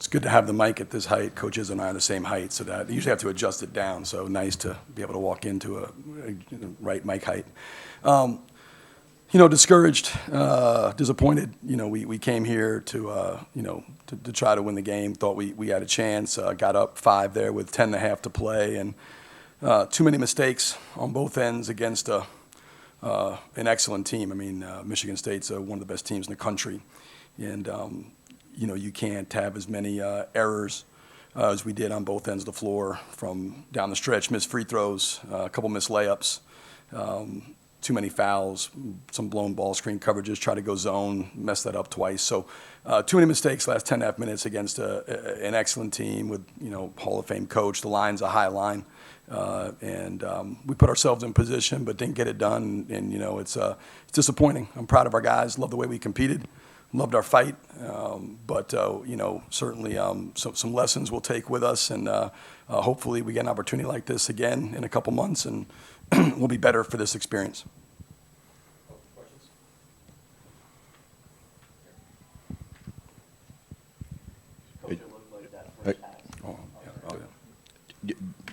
it's good to have the mic at this height. Coaches and I are the same height, so that you usually have to adjust it down. So nice to be able to walk into a right mic height. Discouraged, disappointed. We came here to try to win the game. Thought we had a chance. Got up 5 there with 10 and a half to play, and too many mistakes on both ends against an excellent team. I mean, Michigan State's one of the best teams in the country, and you can't have as many errors as we did on both ends of the floor from down the stretch. Missed free throws, a couple missed layups. Too many fouls, some blown ball screen coverages, try to go zone, mess that up twice. So too many mistakes last 10 and a half minutes against an excellent team with, Hall of Fame coach. The line's a high line. And we put ourselves in position but didn't get it done. And it's disappointing. I'm proud of our guys. Love the way we competed. Loved our fight. But certainly some lessons we'll take with us. And hopefully we get an opportunity like this again in a couple months. And we'll be better for this experience.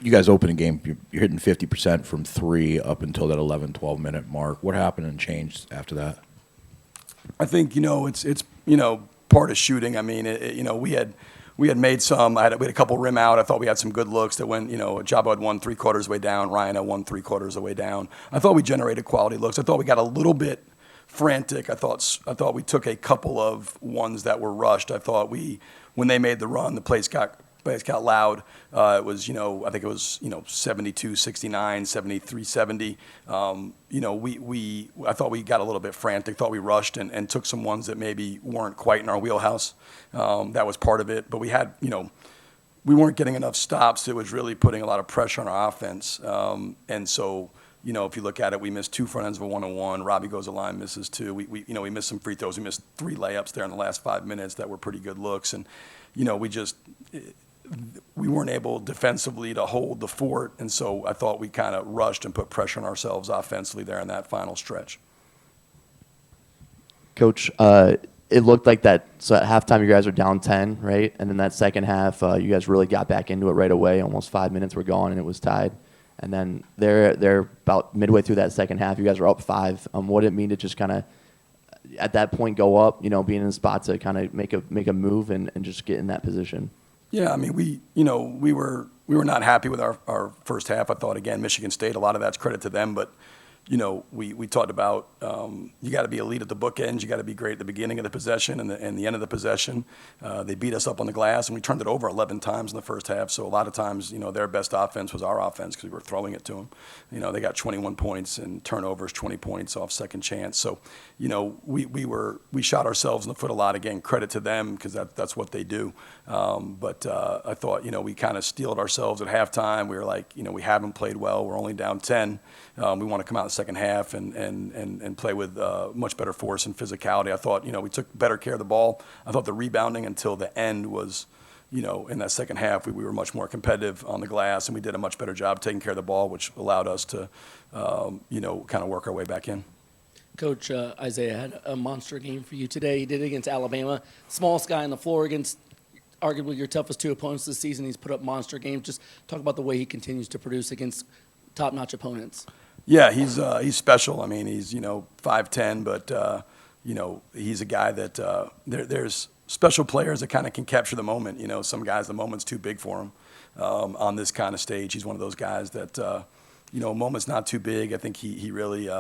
You guys open a game, you're hitting 50% from 3 up until that 11, 12-minute mark. What happened and changed after that? I think, it's part of shooting. I mean, we had made some. We had a couple rim out. I thought we had some good looks that when, Jabo had won 3/4 of the way down. Ryan had won 3/4 of the way down. I thought we generated quality looks. I thought we got a little bit frantic. I thought we took a couple of ones that were rushed. I thought when they made the run, the place got loud. It was, I think it was, 72-69, 73-70. I thought we got a little bit frantic, thought we rushed and took some ones that maybe weren't quite in our wheelhouse. That was part of it. But we had, we weren't getting enough stops. It was really putting a lot of pressure on our offense. And so, if you look at it, we missed 2 front ends of a 1-on-1. Robbie goes to the line, misses 2. We missed some free throws. We missed 3 layups there in the last 5 minutes that were pretty good looks. And, we weren't able defensively to hold the fort, and so I thought we kind of rushed and put pressure on ourselves offensively there in that final stretch. Coach, it looked like that. So at halftime, you guys were down 10, right? And then that second half, you guys really got back into it right away. Almost 5 minutes were gone, and it was tied. And then they're about midway through that second half. You guys were up 5. What did it mean to just kind of at that point go up? Being in a spot to kind of make a move and just get in that position. Yeah, I mean, we were not happy with our first half. I thought, again, Michigan State, a lot of that's credit to them. But, we talked about you got to be elite at the bookends. You got to be great at the beginning of the possession and the end of the possession. They beat us up on the glass, and we turned it over 11 times in the first half. So a lot of times, their best offense was our offense because we were throwing it to them. They got 21 points and turnovers, 20 points off second chance. So, we shot ourselves in the foot a lot. Again, credit to them because that's what they do. But I thought, we kind of steeled ourselves at halftime. We were like, we haven't played well. We're only down 10. We want to come out in the second half and play with much better force and physicality. I thought, we took better care of the ball. I thought the rebounding until the end was, in that second half, we were much more competitive on the glass, and we did a much better job taking care of the ball, which allowed us to, kind of work our way back in. Coach, Isaiah had a monster game for you today. He did it against Alabama. Smallest guy on the floor against arguably your toughest 2 opponents this season. He's put up monster games. Just talk about the way he continues to produce against top-notch opponents. Yeah, he's special. I mean, he's 5'10", but he's a guy that there's special players that kind of can capture the moment. Some guys the moment's too big for him on this kind of stage. He's one of those guys that moment's not too big. I think he really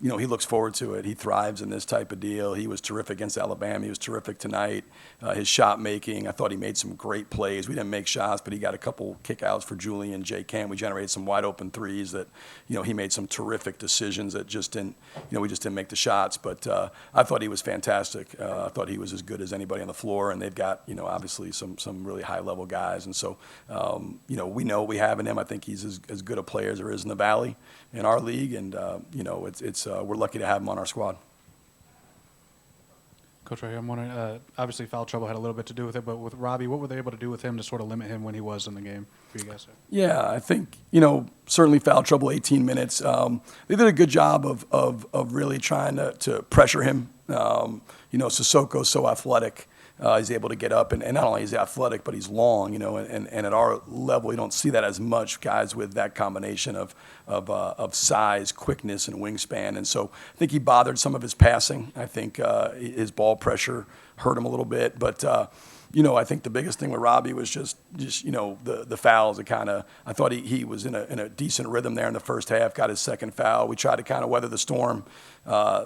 he looks forward to it. He thrives in this type of deal. He was terrific against Alabama. He was terrific tonight. His shot making, I thought he made some great plays. We didn't make shots, but he got a couple kickouts for Julian, Jay Camp. We generated some wide open threes that, he made some terrific decisions that just didn't, we just didn't make the shots. But I thought he was fantastic. I thought he was as good as anybody on the floor, and they've got, obviously some really high level guys. And so, we know what we have in him. I think he's as good a player as there is in the Valley in our league, and we're lucky to have him on our squad. Coach, right here, I'm wondering, obviously foul trouble had a little bit to do with it, but with Robbie, what were they able to do with him to sort of limit him when he was in the game for you guys? Yeah, I think, certainly foul trouble, 18 minutes. They did a good job of really trying to pressure him. Sissoko's so athletic. He's able to get up, and not only is he athletic, but he's long, and at our level, you don't see that as much, guys with that combination of size, quickness, and wingspan. And so I think he bothered some of his passing. I think his ball pressure hurt him a little bit, but I think the biggest thing with Robbie was just the fouls. I thought he was in a decent rhythm there in the first half. Got his second foul. We tried to kind of weather the storm.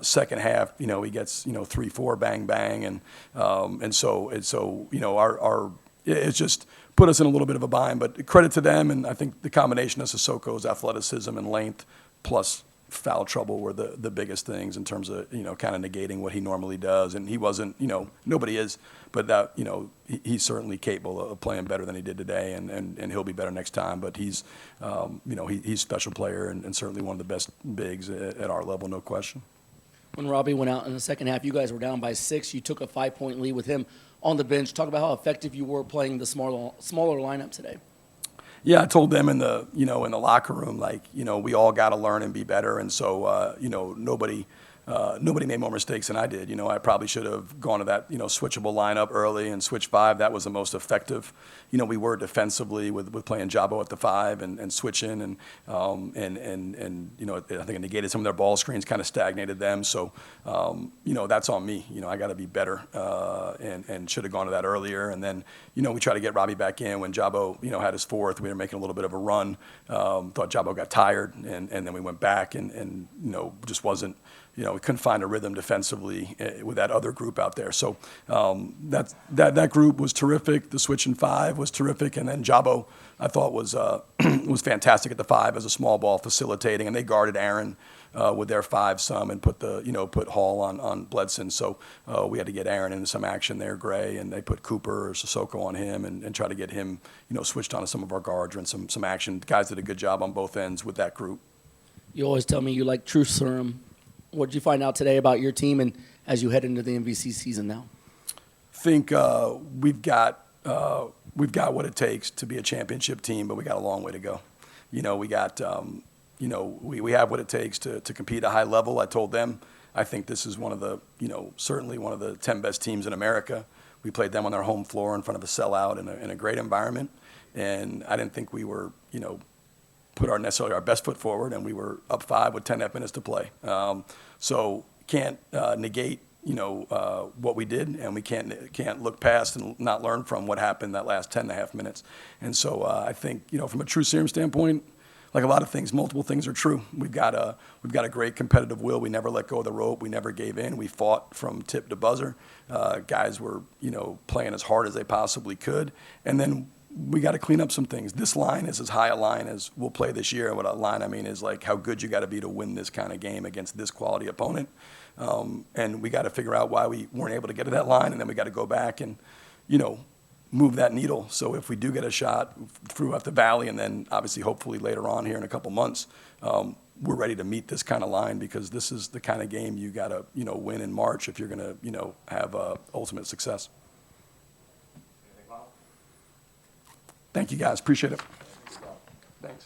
Second half, he gets 3-4 bang bang, and so it's just put us in a little bit of a bind. But credit to them, and I think the combination of Sissoko's athleticism and length plus foul trouble were the biggest things in terms of kind of negating what he normally does. And he wasn't, nobody is, but that he's certainly capable of playing better than he did today, and he'll be better next time. But he's he's a special player and certainly one of the best bigs at our level, no question. When Robbie went out in the second half, you guys were down by 6. You took a 5-point lead with him on the bench. Talk about how effective you were playing the smaller lineup today. Yeah, I told them in the in the locker room, we all got to learn and be better, and so nobody made more mistakes than I did. I probably should have gone to that switchable lineup early and switch 5. That was the most effective. We were defensively with playing Jabo at the 5 and switching and I think it negated some of their ball screens, kind of stagnated them. So that's on me. I got to be better and should have gone to that earlier. And then we tried to get Robbie back in when Jabo had his 4th. We were making a little bit of a run. Thought Jabo got tired and then we went back and just wasn't. We couldn't find a rhythm defensively with that other group out there. So that group was terrific. The switch in 5 was terrific, and then Jabo I thought was was fantastic at the 5 as a small ball facilitating, and they guarded Aaron with their 5 some and put Hall on Bledson. So we had to get Aaron into some action there, Gray, and they put Cooper or Sissoko on him and try to get him switched onto some of our guards and some action. The guys did a good job on both ends with that group. You always tell me you like truth serum. What did you find out today about your team and as you head into the MVC season now? I think we've got what it takes to be a championship team, but we got a long way to go. We got we have what it takes to compete at a high level. I told them I think this is one of the certainly one of the 10 best teams in America. We played them on their home floor in front of a sellout in a great environment, and I didn't think we were put necessarily our best foot forward, and we were up 5 with 10.5 minutes to play. So can't negate what we did, and we can't look past and not learn from what happened that last 10.5 minutes. And so I think from a true serum standpoint, like a lot of things, multiple things are true. We've got a great competitive will. We never let go of the rope. We never gave in. We fought from tip to buzzer. Guys were playing as hard as they possibly could, and then we got to clean up some things. This line is as high a line as we'll play this year. And what a line I mean is like how good you got to be to win this kind of game against this quality opponent. And we got to figure out why we weren't able to get to that line, and then we got to go back and move that needle. So if we do get a shot throughout the valley, and then obviously hopefully later on here in a couple months, we're ready to meet this kind of line, because this is the kind of game you got to win in March if you're going to have ultimate success. Thank you, guys. Appreciate it. Thanks.